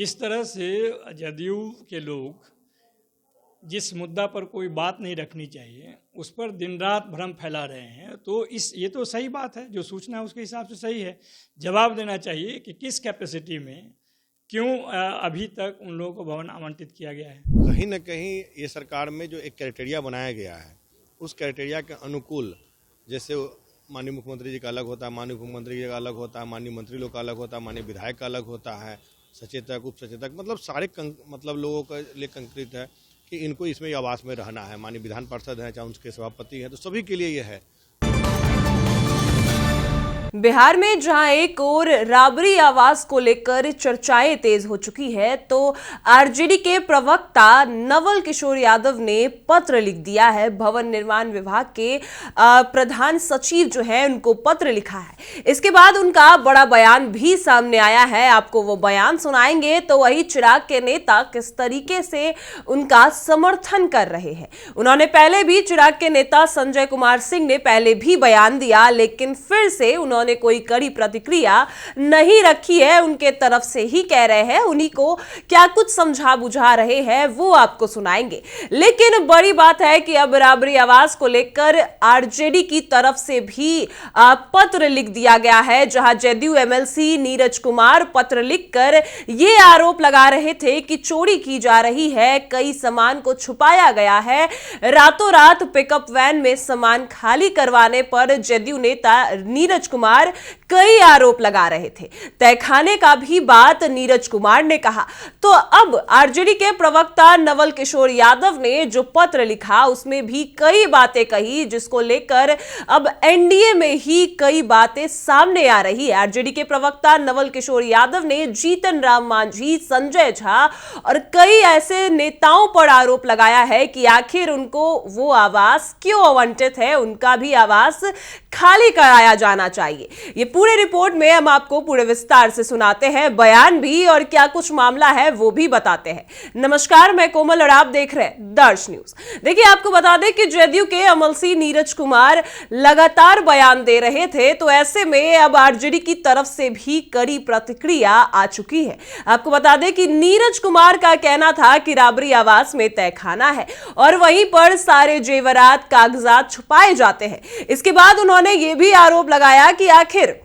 जिस तरह से जदयू के लोग जिस मुद्दा पर कोई बात नहीं रखनी चाहिए उस पर दिन रात भ्रम फैला रहे हैं, तो ये तो सही बात है, जो सूचना है उसके हिसाब से सही है। जवाब देना चाहिए कि किस कैपेसिटी में क्यों अभी तक उन लोगों को भवन आवंटित किया गया है। कहीं न कहीं ये सरकार में जो एक क्राइटेरिया बनाया गया है उस क्राइटेरिया के अनुकूल, जैसे माननीय मुख्यमंत्री जी का अलग होता है, माननीय मुख्यमंत्री जी का अलग होता है, माननीय मंत्री लोग का अलग होता है, माननीय विधायक का अलग होता है, सचेतक उप सचेतक, मतलब सारे लोगों के लिए कंक्रीट है कि इनको इसमें आवास में रहना है। माननीय विधान पार्षद हैं, चाहे उनके सभापति हैं, तो सभी के लिए ये है। बिहार में जहां एक ओर राबरी आवास को लेकर चर्चाएं तेज हो चुकी है, तो आरजेडी के प्रवक्ता नवल किशोर यादव ने पत्र लिख दिया है। भवन निर्माण विभाग के प्रधान सचिव जो है उनको पत्र लिखा है। इसके बाद उनका बड़ा बयान भी सामने आया है। आपको वो बयान सुनाएंगे तो वही चिराग के नेता किस तरीके से उनका समर्थन कर रहे हैं। उन्होंने पहले भी, चिराग के नेता संजय कुमार सिंह ने पहले भी बयान दिया, लेकिन फिर से उन्होंने कोई कड़ी प्रतिक्रिया नहीं रखी है। उनके तरफ से ही कह रहे हैं, उन्हीं को क्या कुछ समझा बुझा रहे हैं वो आपको सुनाएंगे। लेकिन बड़ी बात है कि अब राबरी आवास को लेकर आरजेडी की तरफ से भी पत्र लिख दिया गया है, जहां जदयू एमएलसी नीरज कुमार पत्र लिखकर ये आरोप लगा रहे थे कि चोरी की जा रही है, कई सामान को छुपाया गया है। रातों रात पिकअप वैन में सामान खाली करवाने पर जदयू नेता नीरज कुमार कई आरोप लगा रहे थे। तहखाने का भी बात नीरज कुमार ने कहा। तो अब आरजेडी के प्रवक्ता नवल किशोर यादव ने जो पत्र लिखा उसमें भी कई बातें कही, जिसको लेकर अब एनडीए में ही कई बातें सामने आ रही है। आरजेडी के प्रवक्ता नवल किशोर यादव ने जीतन राम मांझी, संजय झा और कई ऐसे नेताओं पर आरोप लगाया है कि आखिर उनको वो आवास क्यों आवंटित है, उनका भी आवास खाली कराया जाना चाहिए। ये पूरे रिपोर्ट में हम आपको पूरे विस्तार से सुनाते हैं, बयान भी और क्या कुछ मामला है वो भी बताते हैं। नमस्कार, मैं कोमल और आप देख रहे हैं दर्श न्यूज। देखिए, आपको बता दें कि जदयू के एमएलसी नीरज कुमार लगातार बयान दे रहे थे, तो ऐसे में अब आरजेडी की तरफ से भी कड़ी प्रतिक्रिया आ चुकी है। आपको बता दें कि नीरज कुमार का कहना था कि राबरी आवास में तहखाना है और वहीं पर सारे जेवरात, कागजात छुपाए जाते हैं। इसके बाद उन्होंने ये भी आरोप लगाया कि आखिर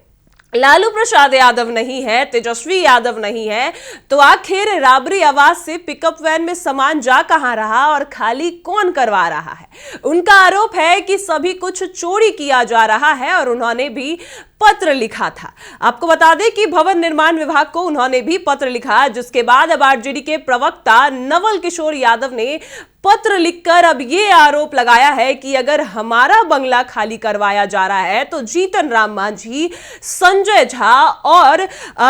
लालू प्रसाद यादव नहीं है, तेजस्वी यादव नहीं है, तो आखिर राबरी आवास से पिकअप वैन में सामान जा कहां रहा और खाली कौन करवा रहा है। उनका आरोप है कि सभी कुछ चोरी किया जा रहा है और उन्होंने भी पत्र लिखा था। आपको बता दें कि भवन निर्माण विभाग को उन्होंने भी पत्र लिखा, जिसके बाद अब आरजेडी के प्रवक्ता नवल किशोर यादव ने पत्र लिखकर अब ये आरोप लगाया है कि अगर हमारा बंगला खाली करवाया जा रहा है तो जीतन राम मांझी, संजय झा और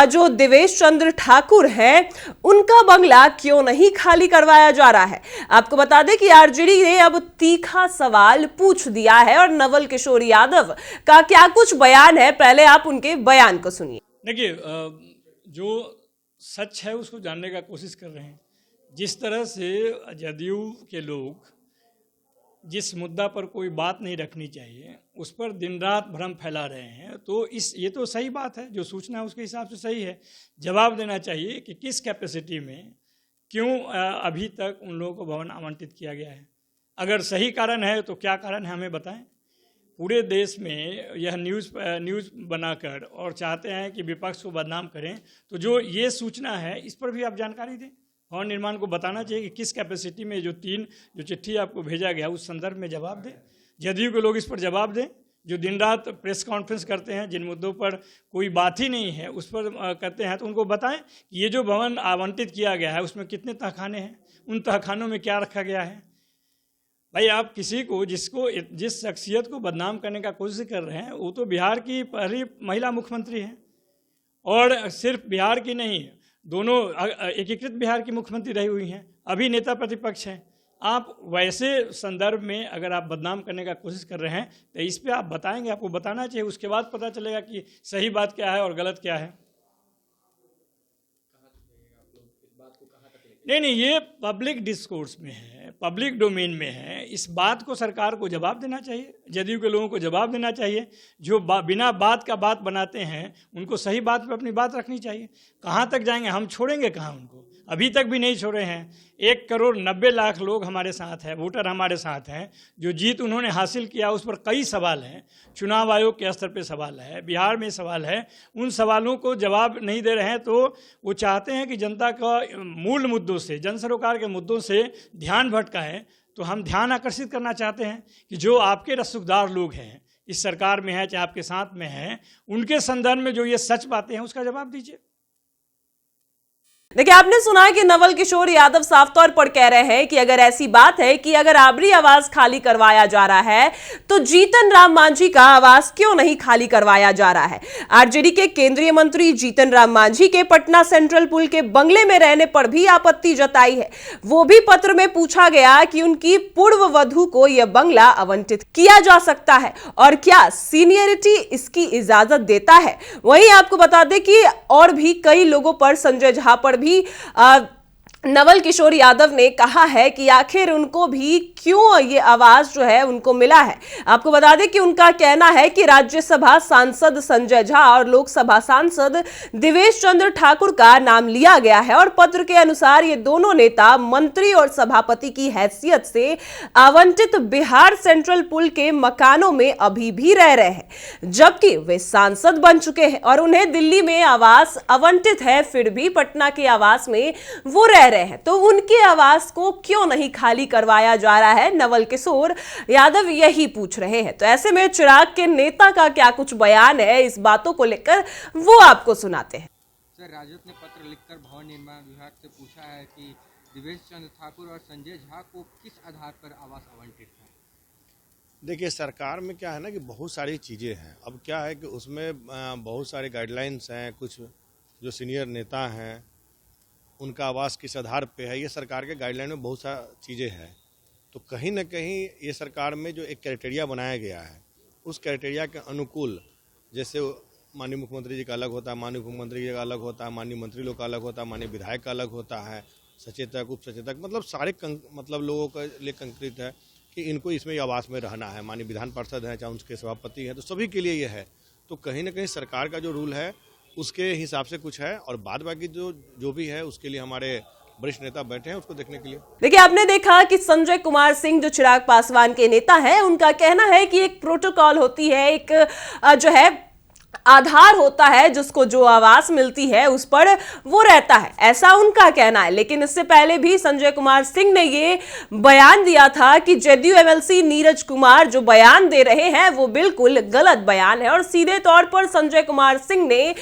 जो देवेश चंद्र ठाकुर हैं उनका बंगला क्यों नहीं खाली करवाया जा रहा है। आपको बता दें कि आरजेडी ने अब तीखा सवाल पूछ दिया है और नवल किशोर यादव का क्या कुछ बयान है, पहले आप उनके बयान को सुनिए। देखिए, जो सच है उसको जानने का कोशिश कर रहे हैं। जिस तरह से जदयू के लोग जिस मुद्दा पर कोई बात नहीं रखनी चाहिए उस पर दिन रात भ्रम फैला रहे हैं, तो ये तो सही बात है, जो सूचना है उसके हिसाब से सही है। जवाब देना चाहिए कि किस कैपेसिटी में क्यों अभी तक उन लोगों को भवन आवंटित किया गया है। अगर सही कारण है तो क्या कारण है हमें बताएं। पूरे देश में यह न्यूज़ बनाकर और चाहते हैं कि विपक्ष को बदनाम करें, तो जो ये सूचना है इस पर भी आप जानकारी दें। भवन निर्माण को बताना चाहिए कि किस कैपेसिटी में जो चिट्ठी आपको भेजा गया उस संदर्भ में जवाब दें। जदयू के लोग इस पर जवाब दें, जो दिन रात प्रेस कॉन्फ्रेंस करते हैं, जिन मुद्दों पर कोई बात ही नहीं है उस पर करते हैं, तो उनको बताएं कि ये जो भवन आवंटित किया गया है उसमें कितने तहखाने हैं, उन तहखानों में क्या रखा गया है। भाई, आप किसी को जिस शख्सियत को बदनाम करने का कोशिश कर रहे हैं वो तो बिहार की पहली महिला मुख्यमंत्री हैं, और सिर्फ बिहार की नहीं, दोनों एकीकृत बिहार की मुख्यमंत्री रही हुई हैं, अभी नेता प्रतिपक्ष हैं। आप वैसे संदर्भ में अगर आप बदनाम करने का कोशिश कर रहे हैं तो इस पे आप बताएंगे, आपको बताना चाहिए, उसके बाद पता चलेगा कि सही बात क्या है और गलत क्या है। नहीं, ये पब्लिक डिस्कोर्स में है, पब्लिक डोमेन में है, इस बात को सरकार को जवाब देना चाहिए, जदयू के लोगों को जवाब देना चाहिए। जो बिना बात का बात बनाते हैं उनको सही बात पे अपनी बात रखनी चाहिए। कहाँ तक जाएंगे, हम छोड़ेंगे कहाँ उनको, अभी तक भी नहीं छोड़े हैं। 1,90,00,000 लोग हमारे साथ हैं, वोटर हमारे साथ हैं। जो जीत उन्होंने हासिल किया उस पर कई सवाल हैं, चुनाव आयोग के स्तर पे सवाल है, बिहार में सवाल है। उन सवालों को जवाब नहीं दे रहे हैं तो वो चाहते हैं कि जनता का मूल मुद्दों से, जन सरोकार के मुद्दों से ध्यान भटकाएं। तो हम ध्यान आकर्षित करना चाहते हैं कि जो आपके रसूखदार लोग हैं, इस सरकार में है चाहे आपके साथ में हैं, उनके संदर्भ में जो ये सच बातें हैं उसका जवाब दीजिए। देखिए, आपने सुना कि नवल किशोर यादव साफ तौर पर कह रहे हैं कि अगर ऐसी बात है कि अगर राबरी आवास खाली करवाया जा रहा है तो जीतन राम मांझी का आवास क्यों नहीं खाली करवाया जा रहा है। आरजेडी के केंद्रीय मंत्री जीतन राम मांझी के पटना सेंट्रल पुल के बंगले में रहने पर भी आपत्ति जताई है। वो भी पत्र में पूछा गया कि उनकी पूर्व वधू को यह बंगला आवंटित किया जा सकता है और क्या सीनियरिटी इसकी इजाजत देता है। वहीं आपको बता दें कि और भी कई लोगों पर, संजय झा पर भी नवल किशोर यादव ने कहा है कि आखिर उनको भी क्यों ये आवास जो है उनको मिला है। आपको बता दें कि उनका कहना है कि राज्यसभा सांसद संजय झा और लोकसभा सांसद दिवेश चंद्र ठाकुर का नाम लिया गया है और पत्र के अनुसार ये दोनों नेता मंत्री और सभापति की हैसियत से आवंटित बिहार सेंट्रल पुल के मकानों में अभी भी रह रहे हैं, जबकि वे सांसद बन चुके हैं और उन्हें दिल्ली में आवास आवंटित है, फिर भी पटना के आवास में वो रह रहे हैं। तो उनके आवास को क्यों नहीं खाली करवाया जा रहा है, नवल किशोर यादव यही पूछ रहे हैं। तो ऐसे में चिराग के नेता का क्या कुछ बयान है, इस बातों को लेकर वो आपको सुनाते हैं। सर, राजद ने पत्र लिखकर भवन निर्माण विभाग से पूछा है कि दिवेश चंद्र ठाकुर और संजय झा को किस आधार पर आवास आवंटित है। देखिए, सरकार में क्या है ना कि बहुत सारी चीज़ें हैं। अब क्या है कि उसमें बहुत सारे गाइडलाइंस हैं, कुछ जो सीनियर नेता हैं उनका आवास किस आधार पे है, ये सरकार के गाइडलाइन में बहुत सारी चीज़ें हैं। तो कहीं ना कहीं ये सरकार में जो एक क्राइटेरिया बनाया गया है, उस क्राइटेरिया के अनुकूल, जैसे माननीय मुख्यमंत्री जी का अलग होता है, माननीय मुख्यमंत्री जी का अलग होता है, माननीय मंत्री लोग का अलग होता है, माननीय विधायक का अलग होता है, सचेतक, उप सचेतक, मतलब सारे मतलब लोगों के लिए कंक्रीट है कि इनको इसमें आवास में रहना है। माननीय विधान पार्षद हैं, चाहे उनके सभापति हैं, तो सभी के लिए ये है। तो कहीं ना कहीं सरकार का जो रूल है उसके हिसाब से कुछ है और बाद बाकी जो भी है उसके लिए हमारे वरिष्ठ नेता बैठे हैं उसको देखने के लिए। देखिए, आपने देखा कि संजय कुमार सिंह जो चिराग पासवान के नेता हैं, उनका कहना है कि एक प्रोटोकॉल होती है, एक जो है आधार होता है, जिसको जो आवास मिलती है उस पर वो रहता है, ऐसा उनका कहना है। लेकिन इससे पहले भी संजय कुमार सिंह ने ये बयान दिया था कि जदयू एमएलसी नीरज कुमार जो बयान दे रहे हैं वो बिल्कुल गलत बयान है और सीधे तौर पर संजय कुमार सिंह ने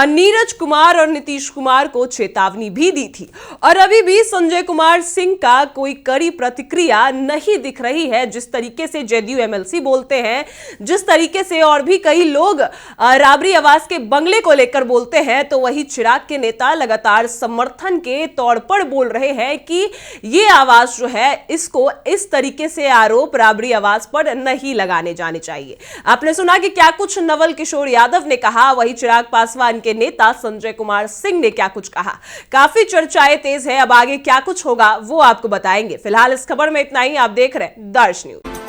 नीरज कुमार और नीतीश कुमार को चेतावनी भी दी थी। और अभी भी संजय कुमार सिंह का कोई कड़ी प्रतिक्रिया नहीं दिख रही है। जिस तरीके से जदयू एमएलसी बोलते हैं, जिस तरीके से और भी कई लोग राबरी आवास के बंगले को लेकर बोलते हैं, तो वही चिराग के नेता लगातार समर्थन के तौर पर बोल रहे हैं कि ये आवास जो है, इसको इस तरीके से आरोप राबरी आवास पर नहीं लगाने जाने चाहिए। आपने सुना कि क्या कुछ नवल किशोर यादव ने कहा, वही चिराग पासवान के नेता संजय कुमार सिंह ने क्या कुछ कहा। काफी चर्चाएं तेज है, अब आगे क्या कुछ होगा वो आपको बताएंगे। फिलहाल इस खबर में इतना ही। आप देख रहे हैं दर्श न्यूज।